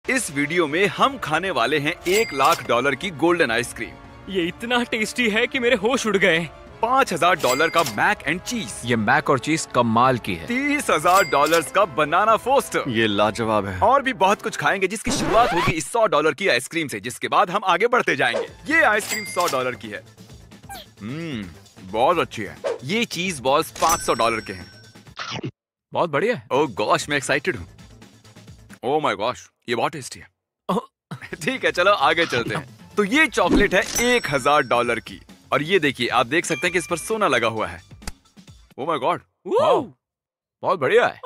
इस वीडियो में हम खाने वाले हैं $1,00,000 की गोल्डन आइसक्रीम। ये इतना टेस्टी है कि मेरे होश उड़ गए। $5,000 का मैक एंड चीज। ये मैक और चीज कमाल की है। $30,000 का बनाना फोस्टर। ये लाजवाब है। और भी बहुत कुछ खाएंगे जिसकी शुरुआत होगी इस $100 की आइसक्रीम से, जिसके बाद हम आगे बढ़ते जाएंगे। ये आइसक्रीम $100 की है। बहुत अच्छी है। ये चीज बॉल्स $500 के हैं। बहुत बढ़िया है। ओह गॉश, मैं एक्साइटेड हूँ। ओह माय गॉश, ये बहुत टेस्टी है। ठीक है, चलो आगे चलते हैं। तो ये चॉकलेट है $1,000 की, और ये देखिए, आप देख सकते हैं कि इस पर सोना लगा हुआ है। ओह माय गॉड, बहुत बढ़िया है।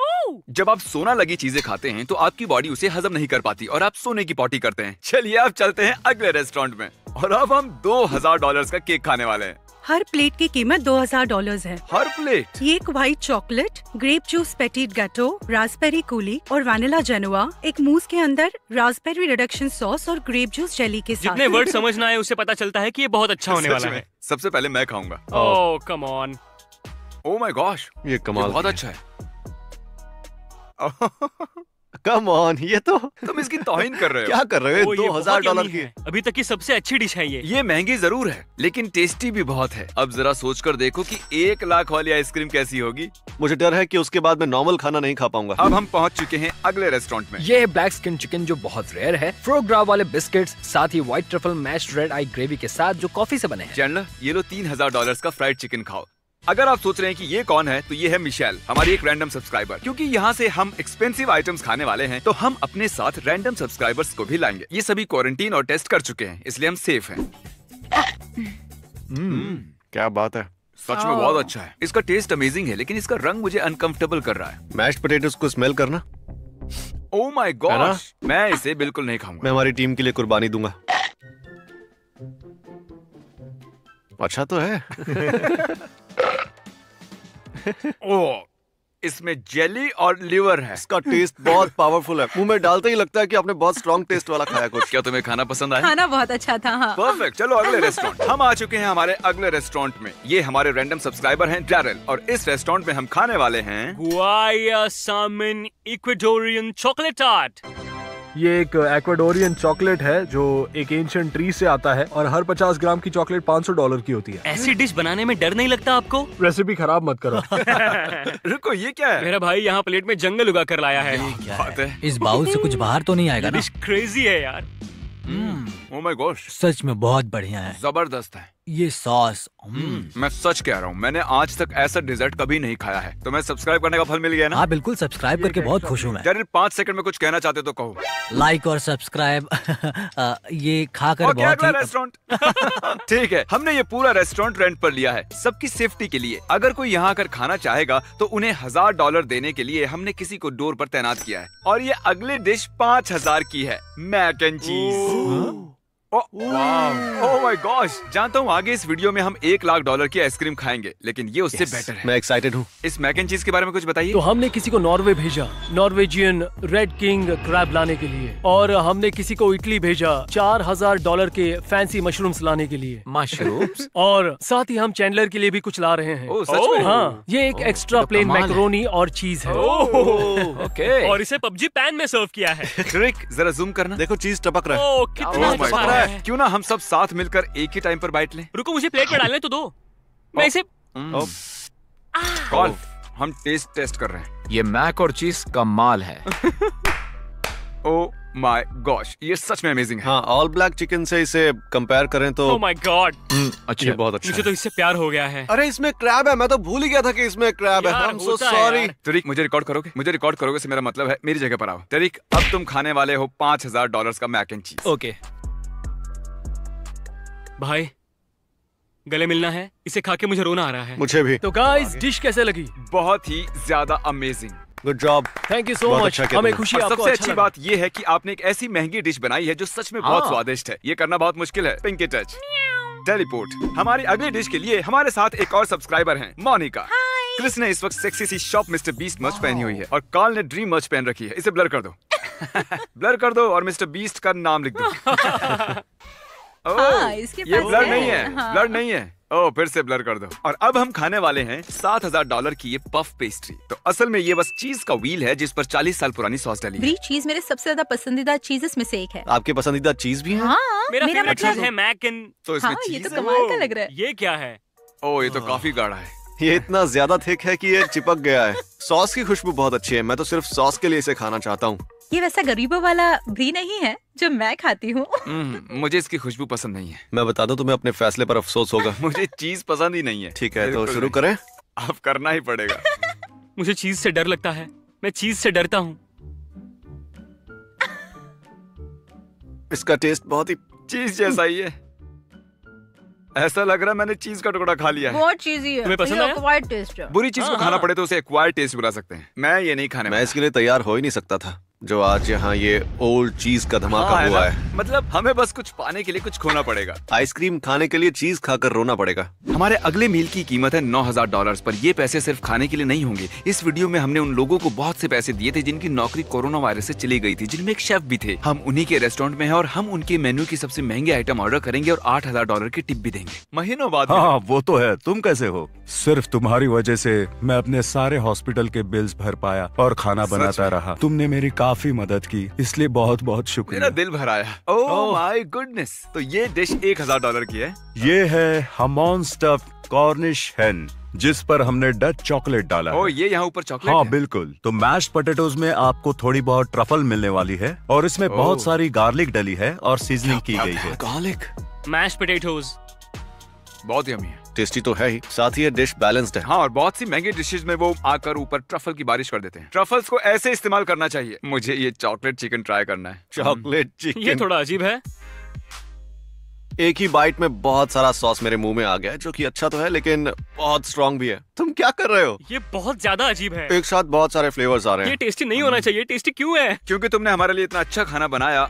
जब आप सोना लगी चीजें खाते हैं तो आपकी बॉडी उसे हजम नहीं कर पाती और आप सोने की पॉटी करते हैं। चलिए अब चलते हैं अगले रेस्टोरेंट में, और अब हम $2,000 का केक खाने वाले हैं। हर प्लेट की कीमत $2,000 है। हर प्लेट? ये एक white chocolate, grape juice petit gateau, raspberry coulis और वैनिला जेनुआ, एक मूस के अंदर रास्पबेरी रिडक्शन सॉस और ग्रेप जूस जेली के साथ। जितने वर्ड समझना है उसे पता चलता है कि ये बहुत अच्छा होने वाला है। सबसे पहले मैं खाऊंगा। Oh come on. Oh my gosh, ये कमाल बहुत अच्छा है। कम ऑन, ये तो तुम इसकी तौहीन कर रहे हो। क्या कर रहे हो? ओह, ये बहुत $2,000 यम्मी की है। अभी तक की सबसे अच्छी डिश है ये। ये महंगी जरूर है लेकिन टेस्टी भी बहुत है। अब जरा सोचकर देखो कि 1,00,000 वाली आइसक्रीम कैसी होगी। मुझे डर है कि उसके बाद मैं नॉर्मल खाना नहीं खा पाऊंगा। अब हम पहुंच चुके हैं अगले रेस्टोरेंट में। ये ब्लैक स्किन चिकन जो बहुत रेयर है, फ्रोग्रा वाले बिस्किट्स, साथ ही व्हाइट ट्रफल मैश्ड रेड आई ग्रेवी के साथ जो कॉफी से बने हैं। चैंडलर, ये लो $3,000 का फ्राइड चिकन खाओ। अगर आप सोच रहे हैं कि ये कौन है, तो ये है मिशेल, हमारी एक रैंडम सब्सक्राइबर। क्योंकि यहाँ से हम एक्सपेंसिव आइटम्स खाने वाले हैं, तो हम अपने साथ रैंडम सब्सक्राइबर्स को भी लाएंगे। ये सभी क्वारंटीन और टेस्ट कर चुके हैं, इसलिए हम सेफ हैं। क्या बात है। सच में बहुत अच्छा है। इसका टेस्ट अमेजिंग है, लेकिन इसका रंग मुझे अनकंफर्टेबल कर रहा है। मैश्ड पोटैटोस को स्मेल करना। ओह माय गॉश, मैं इसे बिल्कुल नहीं खाऊंगा। मैं हमारी टीम के लिए कुर्बानी दूंगा। अच्छा तो है। ओह, इसमें जेली और लिवर है। इसका टेस्ट बहुत पावरफुल है। मुंह में डालते ही लगता है कि आपने बहुत स्ट्रॉन्ग टेस्ट वाला खाया कुछ। क्या तुम्हें खाना पसंद आया? खाना बहुत अच्छा था। हाँ। परफेक्ट। चलो अगले रेस्टोरेंट। हम आ चुके हैं हमारे अगले रेस्टोरेंट में। ये हमारे रैंडम सब्सक्राइबर हैं डैरेल, और इस रेस्टोरेंट में हम खाने वाले हैं गुआया सामन इक्वेडोरियन चॉकलेट टार्ट। ये एक एक्वाडोरियन चॉकलेट है जो एक एंशिएंट ट्री से आता है, और हर 50 ग्राम की चॉकलेट $500 की होती है। ऐसी डिश बनाने में डर नहीं लगता आपको? रेसिपी खराब मत करो। रुको, ये क्या है? मेरा भाई यहाँ प्लेट में जंगल उगा कर लाया है। बात है। इस बाउल से कुछ बाहर तो नहीं आएगा ना? डिश क्रेजी है यार। ओह माय गॉश, सच में बहुत बढ़िया है। जबरदस्त है ये सॉस। मैं सच कह रहा हूँ, मैंने आज तक ऐसा डिजर्ट कभी नहीं खाया है। तो मैं सब्सक्राइब करने का फल मिल गया ना? हाँ बिल्कुल, सब्सक्राइब करके बहुत खुश हूँ मैं। डैरेल, 5 सेकंड में कुछ कहना चाहते तो कहो। लाइक और सब्सक्राइब। ये खाकर बहुत ही रेस्टोरेंट। ठीक है, हमने ये पूरा रेस्टोरेंट रेंट पर लिया है सबकी सेफ्टी के लिए। अगर कोई यहाँ आकर खाना चाहेगा तो उन्हें $1,000 देने के लिए हमने किसी को डोर पर तैनात किया है। और ये अगली डिश 5,000 की है, मैक एंड चीज। ओह माय गॉश, जानता हूँ आगे इस वीडियो में हम $1,00,000 की आइसक्रीम खाएंगे, लेकिन ये उससे बेटर है। मैं एक्साइटेड हूँ। इस मैक एंड चीज के बारे में कुछ बताइए। तो हमने किसी को नॉर्वे भेजा नॉर्वेजियन रेड किंग क्रैब लाने के लिए, और हमने किसी को इटली भेजा $4,000 के फैंसी मशरूम्स लाने के लिए। मशरूम्स? और साथ ही हम चैंडलर के लिए भी कुछ ला रहे हैं। ओह, सच में? हाँ, ये एक एक्स्ट्रा प्लेन मैकरोनी और चीज है। ओके। और इसे पबजी पैन में सर्व किया है। ट्रिक, जरा जूम करना। देखो चीज टपक रहा है। ओह कितना Oh my अच्छा God. है। क्यों ना हम सब साथ मिलकर एक ही टाइम पर बाइट लें? रुको, मुझे प्लेट में डालने तो दो। मैं इसे कॉल, हम टेस्ट कर रहे हैं। ये मैक और चीज कमाल है। ओह माय गॉश, ये सच में अमेजिंग है। हाँ, ऑल ब्लैक चिकन से इसे कंपेयर करें तो ओह माय गॉड, ये बहुत अच्छा मुझे तो इससे प्यार हो गया है। अरे इसमें क्रैब है, मैं तो भूल ही गया था कि इसमें क्रैब है। यार, आई एम सो होता है सॉरी। यार। तरीक, मुझे रिकॉर्ड करोगे? मुझे रिकॉर्ड करोगे से मेरा मतलब है मेरी जगह पर आओ। तरीक, अब तुम खाने वाले हो $5,000 का मैक एंड चीज। ओके भाई, गले मिलना है। इसे खा के मुझे रोना आ रहा है। मुझे भी। तो गाइस, डिश कैसे लगी? बहुत ही ज्यादा amazing. Good job. Thank you so बहुत मच। अच्छा किया हमें तुमने। खुशी और आपको सबसे अच्छा अच्छी लगा। बात ये है कि आपने एक ऐसी महंगी डिश बनाई है जो सच में बहुत हाँ। स्वादिष्ट है। ये करना बहुत मुश्किल है। Pinky touch, teleport. हमारी अगली डिश के लिए हमारे साथ एक और सब्सक्राइबर हैं, मोनिका। क्रिस ने इस वक्त सेक्सी सी शॉप मिस्टर बीस्ट मर्च पहनी हुई है, और कार्ल ने ड्रीम मर्च पहन रखी है। इसे ब्लर कर दो। ब्लर कर दो और मिस्टर बीस्ट का नाम लिख दो। हाँ, इसके ये पास ब्लर है। नहीं है, हाँ। ब्लर नहीं है। ओह, फिर से ब्लर कर दो। और अब हम खाने वाले हैं $7,000 की ये पफ पेस्ट्री। तो असल में ये बस चीज का व्हील है जिस पर 40 साल पुरानी सॉस डली है। ब्री चीज मेरे सबसे ज्यादा पसंदीदा चीजेस में से एक है। आपके पसंदीदा चीज भी है? हाँ, मेरा मेरा फेवरेट मतलब चीज है मैक एंड। तो इसमें हाँ, ये चीज तो है? कमाल का लग रहा है। ये क्या है? ओह, ये तो काफी गाढ़ा है। ये इतना ज्यादा थिक है कि ये चिपक गया है। सॉस की खुशबू बहुत अच्छी है, मैं तो सिर्फ सॉस के लिए इसे खाना चाहता हूँ। ये वैसा गरीबों वाला ब्री नहीं है जो मैं खाती हूँ। मुझे इसकी खुशबू पसंद नहीं है। मैं बता दूं तुम्हें अपने फैसले पर अफसोस होगा। मुझे चीज पसंद ही नहीं है। ठीक है, तो बिल्कुल शुरू नहीं। करें? अब करना ही पड़ेगा। मुझे चीज से डर लगता है, मैं चीज से डरता हूँ। इसका टेस्ट बहुत ही चीज जैसा ही है। ऐसा लग रहा है मैंने चीज का टुकड़ा खा लिया है। बहुत चीजी है। तुम्हें पसंद ये आया? acquired taste है। बुरी चीज को हाँ, खाना हाँ। पड़े तो उसे एक्वायर्ड टेस्ट बुला सकते हैं। मैं ये नहीं खाने मैं वाला। इसके लिए तैयार हो ही नहीं सकता था जो आज यहाँ ये ओल्ड चीज का धमाका हाँ, हुआ ना? है। मतलब हमें बस कुछ पाने के लिए कुछ खोना पड़ेगा। आइसक्रीम खाने के लिए चीज खाकर रोना पड़ेगा। हमारे अगले मील की कीमत है $9,000 पर ये पैसे सिर्फ खाने के लिए नहीं होंगे। इस वीडियो में हमने उन लोगों को बहुत से पैसे दिए थे जिनकी नौकरी कोरोना वायरस से चली गई थी, जिनमें एक शेफ भी थे। हम उन्हीं के रेस्टोरेंट में हैं और हम उनके मेन्यू की सबसे महंगे आइटम ऑर्डर करेंगे और $8,000 की टिप भी देंगे। महीनों बाद हाँ, वो तो है। तुम कैसे हो? सिर्फ तुम्हारी वजह से मैं अपने सारे हॉस्पिटल के बिल्स भर पाया और खाना सच बनाता में? रहा। तुमने मेरी काफी मदद की, इसलिए बहुत बहुत मेरा शुक्रिया। दिल भर आया। Oh my goodness. तो ये डिश $1,000 की है। ये है हमॉन स्टफ्ड कॉर्निश हेन, जिस पर हमने डच चॉकलेट डाला ओह, है। ये यहाँ ऊपर चॉकलेट हाँ है। बिल्कुल। तो मैश्ड पोटैटोज में आपको थोड़ी बहुत ट्रफल मिलने वाली है और इसमें बहुत ओह। सारी गार्लिक डली है और सीजनिंग की गई है। Garlic mash potatoes. बहुत यम्मी है। टेस्टी तो है ही, साथ ही ये डिश बैलेंस्ड है। हाँ, और बहुत सी महंगी डिशेज में वो आकर ऊपर ट्रफल की बारिश कर देते हैं। ट्रफल्स को ऐसे इस्तेमाल करना चाहिए। मुझे ये चॉकलेट चिकन ट्राई करना है। चॉकलेट ये चिकन। थोड़ा अजीब है। एक ही बाइट में बहुत सारा सॉस मेरे मुंह में आ गया है, जो कि अच्छा तो है लेकिन बहुत स्ट्रांग भी है। तुम क्या कर रहे हो? ये बहुत ज्यादा अजीब है। एक साथ बहुत सारे फ्लेवर्स आ रहे ये हैं। टेस्टी नहीं होना चाहिए। टेस्टी क्यों है? क्योंकि तुमने हमारे लिए इतना अच्छा खाना बनाया।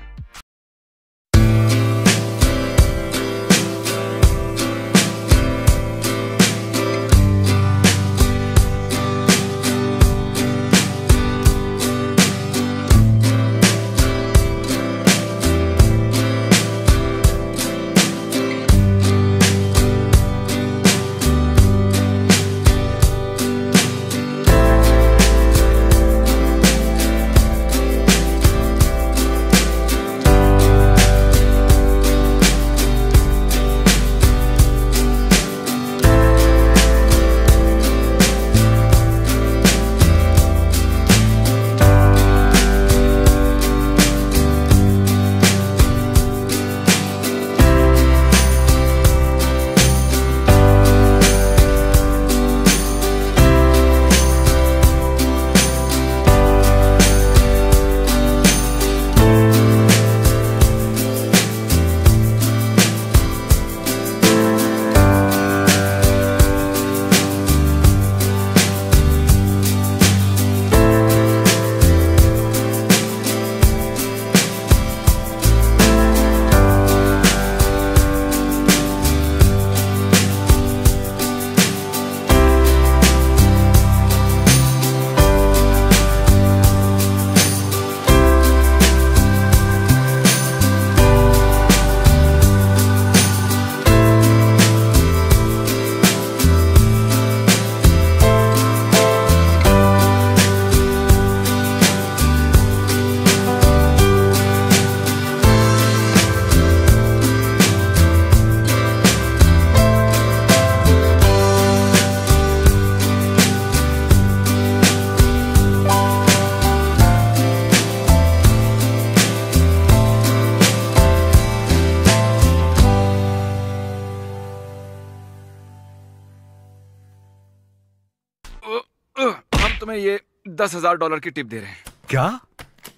हम तुम्हें ये $10,000 की टिप दे रहे हैं। क्या?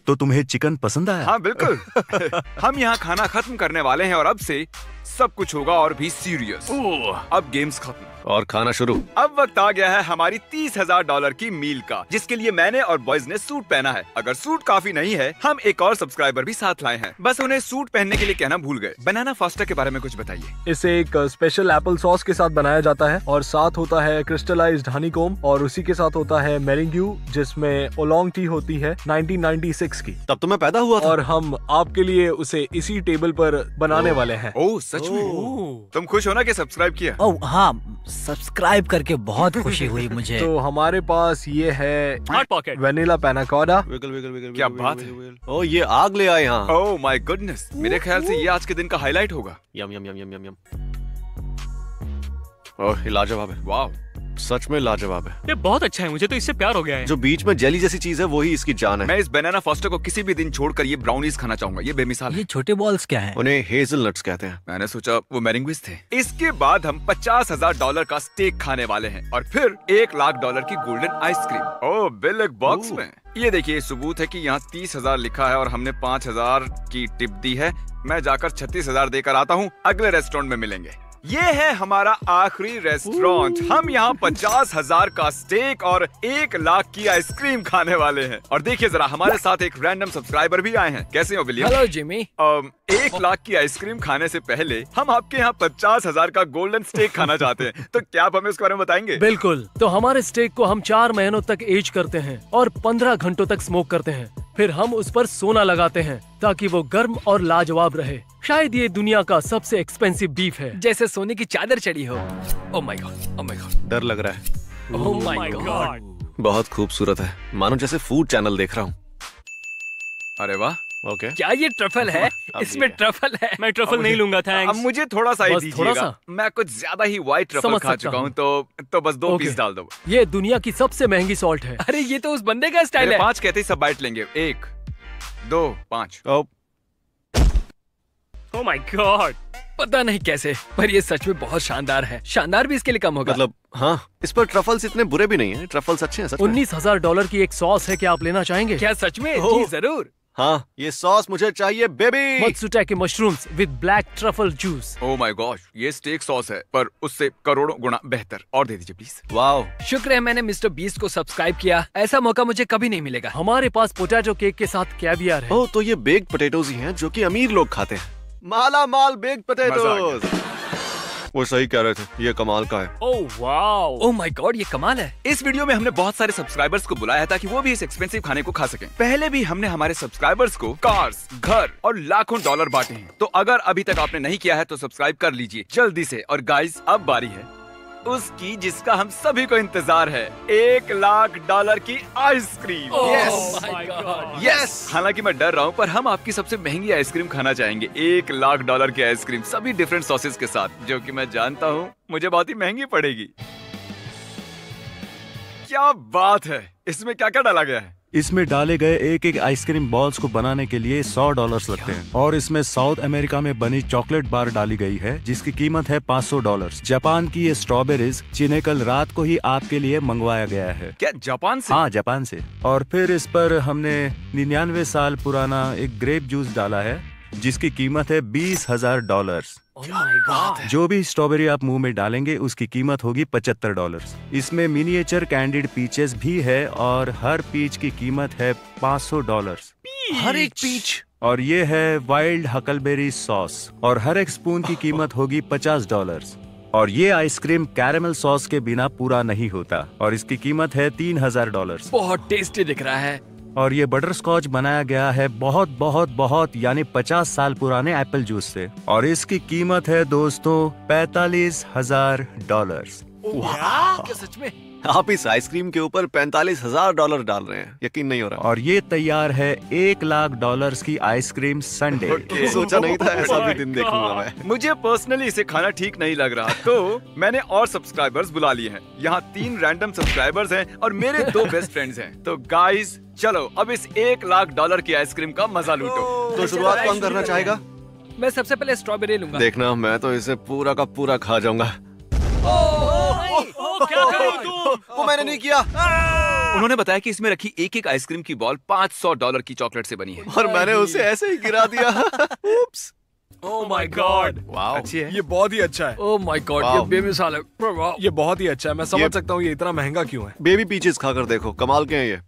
तो तुम्हें चिकन पसंद आया? हाँ बिल्कुल। हम यहाँ खाना खत्म करने वाले हैं और अब से सब कुछ होगा और भी सीरियस। अब गेम्स खत्म। और खाना शुरू। अब वक्त आ गया है हमारी $30,000 की मील का, जिसके लिए मैंने और बॉयज ने सूट पहना है। अगर सूट काफी नहीं है, हम एक और सब्सक्राइबर भी साथ लाए हैं, बस उन्हें सूट पहनने के लिए कहना भूल गए। बनाना फास्टा के बारे में कुछ बताइए। इसे एक स्पेशल एप्पल सॉस के साथ बनाया जाता है और साथ होता है क्रिस्टलाइज्ड हनीकॉम्ब और उसी के साथ होता है मेरेंग्यू जिसमें ओलोंग टी होती है 1996 की। तब तो मैं पैदा हुआ था। और हम आपके लिए उसे इसी टेबल पर बनाने वाले हैं। ओह सच में? तुम खुश हो ना कि सब्सक्राइब किया? ओह हाँ, सब्सक्राइब करके बहुत खुशी हुई मुझे। तो हमारे पास ये है हॉट पॉकेट वेनिला पैनाकोडा। क्या बात है? ओह ये आग ले आए यहाँ। ओह माय गुडनेस, मेरे ख्याल से ये आज के दिन का हाईलाइट होगा। यम यम यम यम यम यम। ओह लाजवाब है। वाह, सच में लाजवाब है। ये बहुत अच्छा है, मुझे तो इससे प्यार हो गया है। जो बीच में जेली जैसी चीज है वही इसकी जान है। मैं इस बनाना फास्टा को किसी भी दिन छोड़कर ये ब्राउनीज खाना चाहूंगा। ये बेमिसाल है। ये छोटे बॉल्स क्या हैं? उन्हें हेजलनट्स कहते हैं। मैंने सोचा वो मेरेंग्विस थे। इसके बाद हम $50,000 का स्टेक खाने वाले हैं और फिर $1,00,000 की गोल्डन आइसक्रीम। ओह बिल एक बॉक्स में। ये देखिए, सबूत है कि यहाँ 30,000 लिखा है और हमने 5,000 की टिप दी है। मैं जाकर 36,000 देकर आता हूँ। अगले रेस्टोरेंट में मिलेंगे। ये है हमारा आखिरी रेस्टोरेंट। हम यहाँ 50,000 का स्टेक और 1,00,000 की आइसक्रीम खाने वाले हैं। और देखिए जरा, हमारे साथ एक रैंडम सब्सक्राइबर भी आए हैं। कैसे हो विलियम? Hello Jimmy. 1,00,000 की आइसक्रीम खाने से पहले हम आपके यहाँ 50,000 का गोल्डन स्टेक खाना चाहते हैं। तो क्या आप हमें उसके बारे में बताएंगे? बिल्कुल। तो हमारे स्टेक को हम 4 महीनों तक एज करते हैं और 15 घंटों तक स्मोक करते हैं। फिर हम उस पर सोना लगाते हैं ताकि वो गर्म और लाजवाब रहे। शायद ये दुनिया का सबसे एक्सपेंसिव बीफ है। जैसे सोने की चादर चढ़ी हो। ओह my God, oh my God, डर लग रहा है। ओह माय गॉड। बहुत खूबसूरत है, मानो जैसे फूड चैनल देख रहा हूँ। अरे वाह, ओके। क्या ये ट्रफल है? इसमें ट्रफल है। मैं ट्रफल नहीं लूंगा, अब थैंक्स। मुझे थोड़ा सा ही बस थोड़ा दीजिएगा। सा? मैं कुछ ज्यादा ही व्हाइट ट्रफल समझ खा सकता चुका हूँ। हूँ, तो बस 2 ओके। पीस डाल दो। ये दुनिया की सबसे महंगी सॉल्ट है। अरे ये तो उस बंदे का स्टाइल मेरे है। 5 कहते ही सब बाइट लेंगे। 1, 2, 5। ओह माय गॉड, पता नहीं कैसे, पर ये सच में बहुत शानदार है। शानदार भी इसके लिए कम होगा। मतलब हाँ, इस पर ट्रफल्स इतने बुरे भी नहीं है। ट्रफल्स अच्छे हैं सच में। $19,000 की एक सॉस है, क्या आप लेना चाहेंगे? क्या सच में? ओह। जी जरूर। हाँ, ये सॉस मुझे चाहिए baby. Matsutake mushrooms with black truffle juice. Oh my god, ये स्टेक सॉस है पर उससे करोड़ों गुना बेहतर। और दे दीजिए प्लीज। वाओ, शुक्र है मैंने मिस्टर बीस्ट को सब्सक्राइब किया। ऐसा मौका मुझे कभी नहीं मिलेगा। हमारे पास पोटैटो केक के साथ कैवियर है। ओह तो ये बेक्ड पोटैटोज ही हैं जो कि अमीर लोग खाते हैं। माला माल बेक्ड पोटैटोज। वो सही कह रहे थे, ये कमाल का है। Oh wow, oh my god, ये कमाल है। इस वीडियो में हमने बहुत सारे सब्सक्राइबर्स को बुलाया ताकि वो भी इस एक्सपेंसिव खाने को खा सकें। पहले भी हमने हमारे सब्सक्राइबर्स को कार्स, घर और लाखों डॉलर बांटे हैं। तो अगर अभी तक आपने नहीं किया है तो सब्सक्राइब कर लीजिए जल्दी से। और गाइस, अब बारी है उसकी जिसका हम सभी को इंतजार है, $1,00,000 की आइसक्रीम। यस। हालांकि मैं डर रहा हूँ, पर हम आपकी सबसे महंगी आइसक्रीम खाना चाहेंगे। $1,00,000 की आइसक्रीम, सभी डिफरेंट सॉसेस के साथ, जो कि मैं जानता हूँ मुझे बहुत ही महंगी पड़ेगी। क्या बात है, इसमें क्या क्या डाला गया है? इसमें डाले गए एक एक आइसक्रीम बॉल्स को बनाने के लिए $100 लगते हैं और इसमें साउथ अमेरिका में बनी चॉकलेट बार डाली गई है जिसकी कीमत है $500। जापान की ये स्ट्रॉबेरीज जिन्हें कल रात को ही आपके लिए मंगवाया गया है। क्या जापान से? हाँ, जापान से। और फिर इस पर हमने 99 साल पुराना एक ग्रेप जूस डाला है जिसकी कीमत है $20,000। जो भी स्ट्रॉबेरी आप मुंह में डालेंगे उसकी कीमत होगी $75। इसमें मिनिएचर कैंडिड पीचेस भी है और हर पीच की कीमत है $500। हर एक पीच। और ये है वाइल्ड हकलबेरी सॉस और हर एक स्पून की कीमत होगी $50। और ये आइसक्रीम कैरेमल सॉस के बिना पूरा नहीं होता और इसकी कीमत है $3,000। बहुत टेस्टी दिख रहा है। और ये बटर स्कॉच बनाया गया है बहुत बहुत बहुत यानी 50 साल पुराने एप्पल जूस से और इसकी कीमत है दोस्तों $45,000। क्या सच में? आप इस आइसक्रीम के ऊपर $45,000 डाल रहे हैं, यकीन नहीं हो रहा। और ये तैयार है $1,00,000 की आइसक्रीम संडे। सोचा नहीं था ऐसा भी दिन देखूंगा मैं। मुझे पर्सनली इसे खाना ठीक नहीं लग रहा, तो मैंने और सब्सक्राइबर्स बुला लिए हैं। यहाँ 3 रैंडम सब्सक्राइबर्स हैं और मेरे 2 बेस्ट फ्रेंड्स हैं। तो गाइस, चलो अब इस $1,00,000 की आइसक्रीम का मजा लूटो। तो शुरुआत कौन करना चाहेगा? मैं सबसे पहले स्ट्रॉबेरी लूंगा। देखना, मैं तो इसे पूरा का पूरा खा जाऊंगा। क्या कर रहे हो तुम? वो मैंने नहीं किया। उन्होंने बताया कि इसमें रखी एक एक आइसक्रीम की बॉल $500 की चॉकलेट से बनी है। और मैंने उसे ऐसे ही गिरा दिया। उप्स। ओह माय गॉड, वाओ, अच्छी है। ये बहुत ही अच्छा है। ओह माय गॉड, ये वाओ। बेमिसाल है। वाओ। ये बहुत ही अच्छा है। मैं समझ ये- सकता हूँ ये इतना महंगा क्यों है। बेबी पीचेस खाकर देखो, कमाल के हैं ये।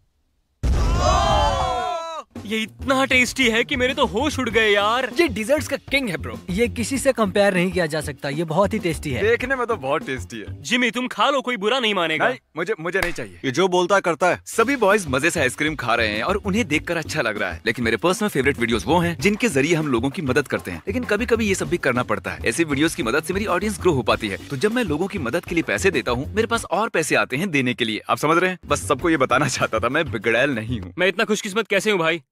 ये इतना टेस्टी है कि मेरे तो होश उड़ गए यार। ये डिजर्ट्स का किंग है ब्रो। ये किसी से कंपेयर नहीं किया जा सकता, ये बहुत ही टेस्टी है। देखने में तो बहुत टेस्टी है। जिमी तुम खा लो, कोई बुरा नहीं मानेगा। नहीं, मुझे नहीं चाहिए। ये जो बोलता है करता है। सभी बॉयज मजे से आइसक्रीम खा रहे हैं और उन्हें देखकर अच्छा लग रहा है, लेकिन मेरे पर्सनल फेवरेट वीडियोस वो हैं जिनके जरिए हम लोगों की मदद करते हैं। लेकिन कभी कभी ये सब भी करना पड़ता है। ऐसी वीडियोस की मदद से मेरी ऑडियंस ग्रो हो पाती है। तो जब मैं लोगों की मदद के लिए पैसे देता हूँ, मेरे पास और पैसे आते हैं देने के लिए। आप समझ रहे हैं? बस सबको ये बताना चाहता था, मैं बिगड़ैल नहीं हूँ। मैं इतना खुशकिस्मत कैसे हूँ भाई?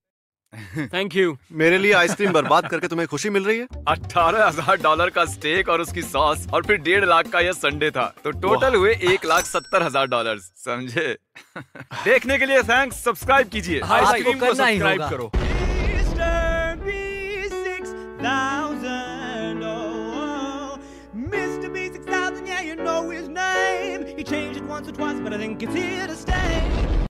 Thank you. मेरे लिए आइसक्रीम बर्बाद करके तुम्हें खुशी मिल रही है? $18,000 का स्टेक और उसकी सॉस और फिर 1.5 लाख का यह संडे था, तो टोटल हुए $1,70,000। समझे? देखने के लिए थैंक्स। सब्सक्राइब कीजिए। आइसक्रीम को करना ही सब्सक्राइब होगा। करो। Mr. B6000, yeah, you know his name. He changed it once or twice, but I think it's here to stay.